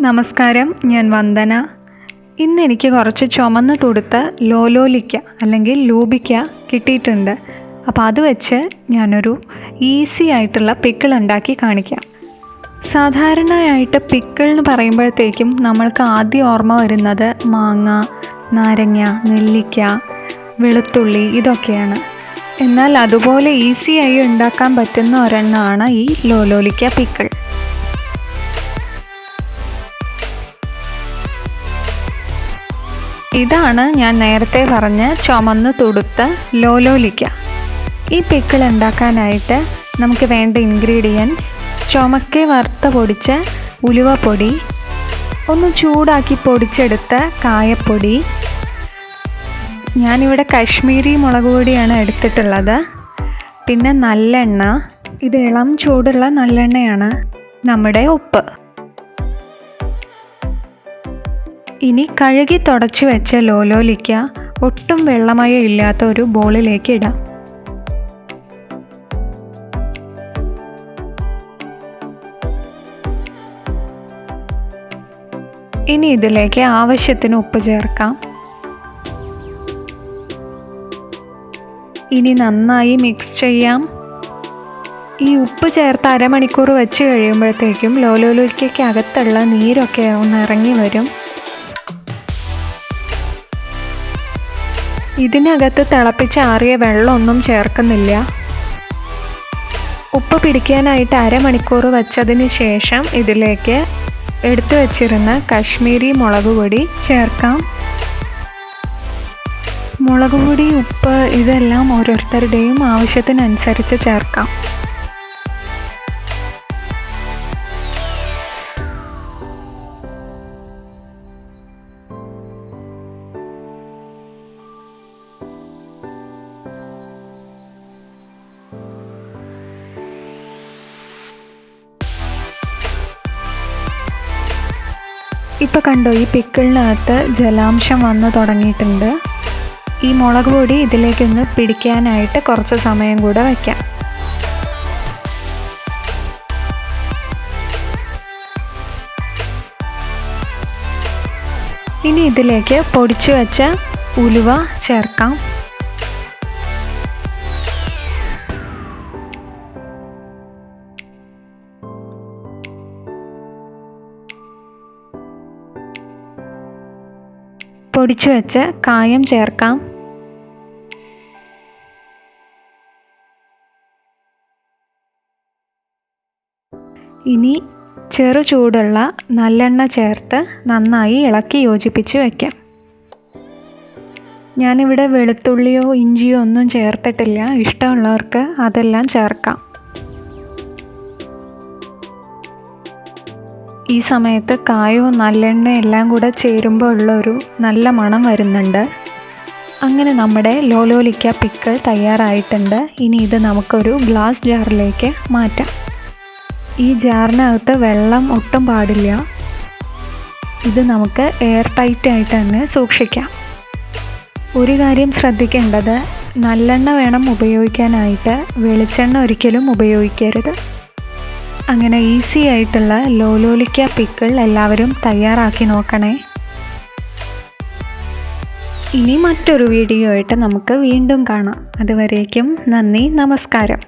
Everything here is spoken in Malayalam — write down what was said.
നമസ്കാരം, ഞാൻ വന്ദന. ഇന്ന് എനിക്ക് കുറച്ച് ചുമന്ന് തുടുത്ത ലോലോലിക്ക അല്ലെങ്കിൽ ലൂബിക്ക കിട്ടിയിട്ടുണ്ട്. അപ്പോൾ അത് വെച്ച് ഞാനൊരു ഈസി ആയിട്ടുള്ള പിക്കിൾ ഉണ്ടാക്കി കാണിക്കാം. സാധാരണയായിട്ട് പിക്കിൾ എന്ന് പറയുമ്പോഴത്തേക്കും നമ്മൾക്ക് ആദ്യം ഓർമ്മ വരുന്നത് മാങ്ങ, നാരങ്ങ, നെല്ലിക്ക, വെളുത്തുള്ളി ഇതൊക്കെയാണ്. എന്നാൽ അതുപോലെ ഈസിയായി ഉണ്ടാക്കാൻ പറ്റുന്ന ഒരെണ്ണമാണ് ഈ ലോലോലിക്ക പിക്കിൾ. ഇതാണ് ഞാൻ നേരത്തെ പറഞ്ഞ ചുമന്ന് തുടുത്ത ലോലോലിക്ക. ഈ പിക്കിൾ ഉണ്ടാക്കാനായിട്ട് നമുക്ക് വേണ്ട ഇൻഗ്രീഡിയൻസ്: ചുമക്കെ വറുത്ത പൊടിച്ച ഉലുവപ്പൊടി, ഒന്ന് ചൂടാക്കി പൊടിച്ചെടുത്ത കായപ്പൊടി, ഞാനിവിടെ കാശ്മീരി മുളക് പൊടിയാണ് എടുത്തിട്ടുള്ളത്, പിന്നെ നല്ലെണ്ണ, ഇത് ഇളം ചൂടുള്ള നല്ലെണ്ണയാണ്, നമ്മുടെ ഉപ്പ്. ഇനി കഴുകി തുടച്ച് വെച്ച ലോലോലിക്ക ഒട്ടും വെള്ളമയം ഇല്ലാത്ത ഒരു ബോളിലേക്ക് ഇടാം. ഇനി ഇതിലേക്ക് ആവശ്യത്തിന് ഉപ്പ് ചേർക്കാം. ഇനി നന്നായി മിക്സ് ചെയ്യാം. ഈ ഉപ്പ് ചേർത്ത് അരമണിക്കൂർ വെച്ച് കഴിയുമ്പോഴത്തേക്കും ലോലോലിക്കയ്ക്ക് അകത്തുള്ള നീരൊക്കെ ഒന്ന് ഇറങ്ങി വരും. ഇതിനകത്ത് തിളപ്പിച്ചാറിയ വെള്ളമൊന്നും ചേർക്കുന്നില്ല. ഉപ്പ് പിടിക്കാനായിട്ട് അരമണിക്കൂർ വെച്ചതിന് ശേഷം ഇതിലേക്ക് എടുത്തു വച്ചിരുന്ന കാശ്മീരി മുളക് പൊടി ചേർക്കാം. മുളക് പൊടി, ഉപ്പ് ഇതെല്ലാം ഓരോരുത്തരുടെയും ആവശ്യത്തിനനുസരിച്ച് ചേർക്കാം. ഇപ്പോൾ കണ്ടോ, ഈ പിക്കിളിനകത്ത് ജലാംശം വന്ന് തുടങ്ങിയിട്ടുണ്ട്. ഈ മുളക് പൊടി ഇതിലേക്കൊന്ന് പിടിക്കാനായിട്ട് കുറച്ച് സമയം കൂടെ വയ്ക്കാം. ഇനി ഇതിലേക്ക് പൊടിച്ചു വെച്ച ഉലുവ ചേർക്കാം. പൊടിച്ചു വെച്ച് കായം ചേർക്കാം. ഇനി ചെറു ചൂടുള്ള നല്ലെണ്ണ ചേർത്ത് നന്നായി ഇളക്കി യോജിപ്പിച്ച് വയ്ക്കാം. ഞാനിവിടെ വെളുത്തുള്ളിയോ ഇഞ്ചിയോ ഒന്നും ചേർത്തിട്ടില്ല. ഇഷ്ടമുള്ളവർക്ക് അതെല്ലാം ചേർക്കാം. ഈ സമയത്ത് കായവും നല്ലെണ്ണയും എല്ലാം കൂടെ ചേരുമ്പോൾ ഉള്ളൊരു നല്ല മണം വരുന്നുണ്ട്. അങ്ങനെ നമ്മുടെ ലോലോലിക്ക പിക്കിൾ തയ്യാറായിട്ടുണ്ട്. ഇനി ഇത് നമുക്കൊരു ഗ്ലാസ് ജാറിലേക്ക് മാറ്റാം. ഈ ജാറിനകത്ത് വെള്ളം ഒട്ടും പാടില്ല. ഇത് നമുക്ക് എയർ ടൈറ്റ് ആയിട്ട് തന്നെ സൂക്ഷിക്കാം. ഒരു കാര്യം ശ്രദ്ധിക്കേണ്ടത്, നല്ലെണ്ണ വേണം ഉപയോഗിക്കാനായിട്ട്, വെളിച്ചെണ്ണ ഒരിക്കലും ഉപയോഗിക്കരുത്. അങ്ങനെ ഈസി ആയിട്ടുള്ള ലോലോലിക്ക പിക്കിൾ എല്ലാവരും തയ്യാറാക്കി നോക്കണേ. ഇനി മറ്റൊരു വീഡിയോ ആയിട്ട് നമുക്ക് വീണ്ടും കാണാം. അതുവരേക്കും നന്ദി, നമസ്കാരം.